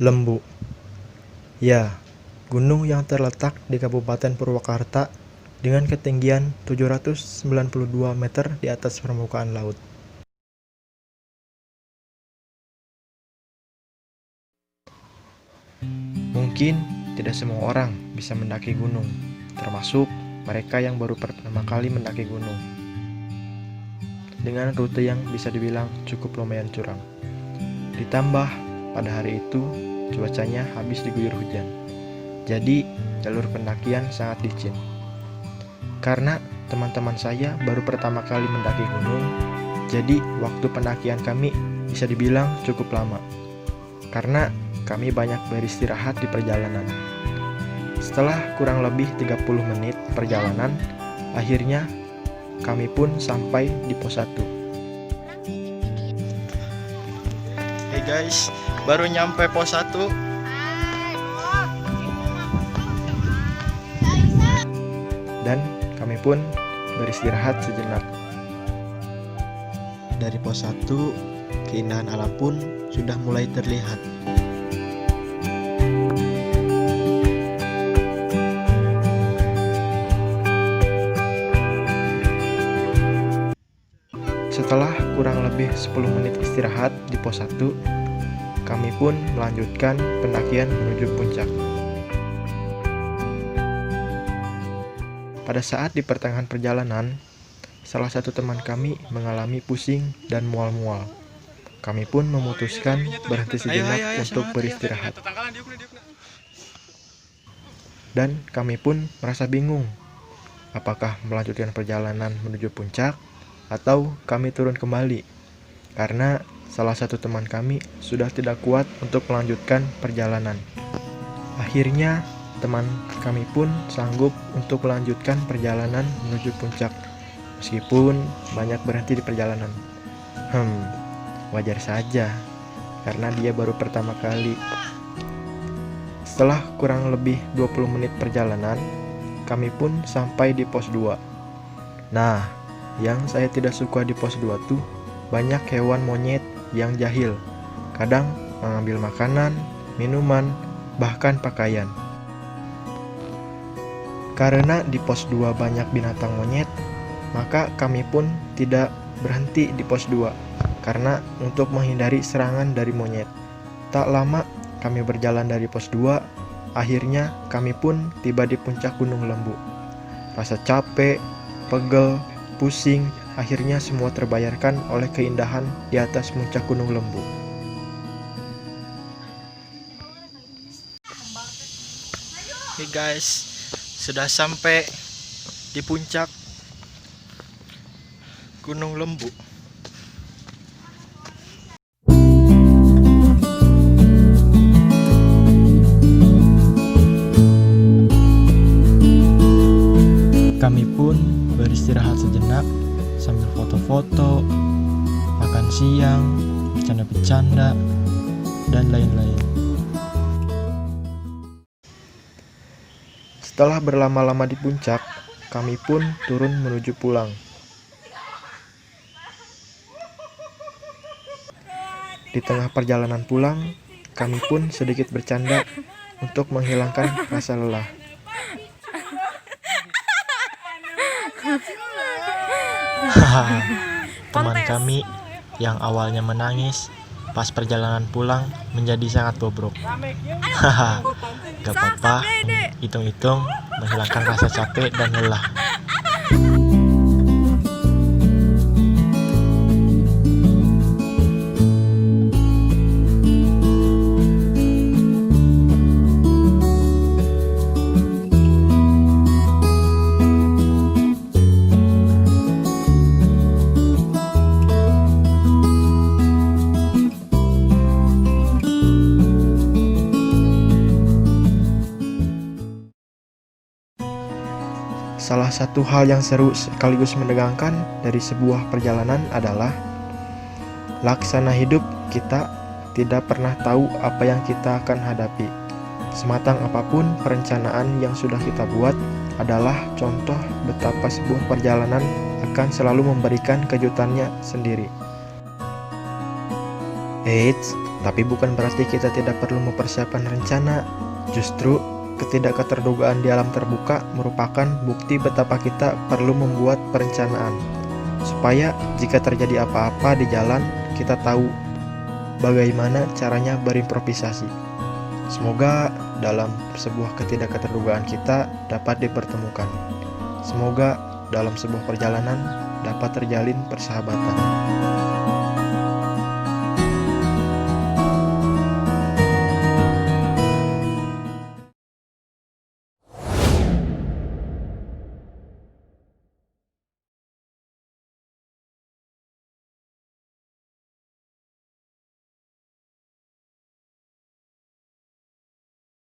Lembu. Ya, gunung yang terletak di Kabupaten Purwakarta dengan ketinggian 792 meter di atas permukaan laut. Mungkin tidak semua orang bisa mendaki gunung, termasuk mereka yang baru pertama kali mendaki gunung. Dengan rute yang bisa dibilang cukup lumayan curam. Ditambah pada hari itu cuacanya habis diguyur hujan. Jadi jalur pendakian sangat licin. Karena teman-teman saya baru pertama kali mendaki gunung, jadi waktu pendakian kami bisa dibilang cukup lama. Karena kami banyak beristirahat di perjalanan. Setelah kurang lebih 30 menit perjalanan, akhirnya kami pun sampai di pos 1. Hey guys, baru nyampe pos 1. Dan kami pun beristirahat sejenak. Dari pos 1, keindahan alam pun sudah mulai terlihat. Setelah kurang lebih 10 menit istirahat di pos 1, kami pun melanjutkan pendakian menuju puncak. Pada saat di pertengahan perjalanan, salah satu teman kami mengalami pusing dan mual-mual. Kami pun memutuskan berhenti sejenak untuk beristirahat. Dan kami pun merasa bingung, apakah melanjutkan perjalanan menuju puncak atau kami turun kembali, karena salah satu teman kami sudah tidak kuat untuk melanjutkan perjalanan. Akhirnya teman kami pun sanggup untuk melanjutkan perjalanan menuju puncak, meskipun banyak berhenti di perjalanan. Wajar saja, karena dia baru pertama kali. Setelah kurang lebih 20 menit perjalanan, kami pun sampai di pos 2. Nah, yang saya tidak suka di pos 2 tuh banyak hewan monyet yang jahil. Kadang mengambil makanan, minuman, bahkan pakaian. Karena di pos 2 banyak binatang monyet, maka kami pun tidak berhenti di pos 2 karena untuk menghindari serangan dari monyet. Tak lama kami berjalan dari pos 2, akhirnya kami pun tiba di puncak Gunung Lembu. Rasa capek, pegel, pusing, akhirnya semua terbayarkan oleh keindahan di atas puncak Gunung Lembu. Hey guys, sudah sampai di puncak Gunung Lembu. Kami pun beristirahat sejenak sambil foto-foto, makan siang, bercanda-bercanda, dan lain-lain. Setelah berlama-lama di puncak, kami pun turun menuju pulang. Di tengah perjalanan pulang, kami pun sedikit bercanda untuk menghilangkan rasa lelah. Teman kami yang awalnya menangis pas perjalanan pulang menjadi sangat bobrok. Gak apa-apa, hitung-hitung menghilangkan rasa capek dan lelah. Salah satu hal yang seru sekaligus menegangkan dari sebuah perjalanan adalah laksana hidup kita tidak pernah tahu apa yang kita akan hadapi. Sematang apapun perencanaan yang sudah kita buat adalah contoh betapa sebuah perjalanan akan selalu memberikan kejutannya sendiri. Eits, Tapi bukan berarti kita tidak perlu mempersiapkan rencana. Justru, ketidakterdugaan di alam terbuka merupakan bukti betapa kita perlu membuat perencanaan. Supaya jika terjadi apa-apa di jalan, kita tahu bagaimana caranya berimprovisasi. Semoga dalam sebuah ketidakterdugaan kita dapat dipertemukan. Semoga dalam sebuah perjalanan dapat terjalin persahabatan.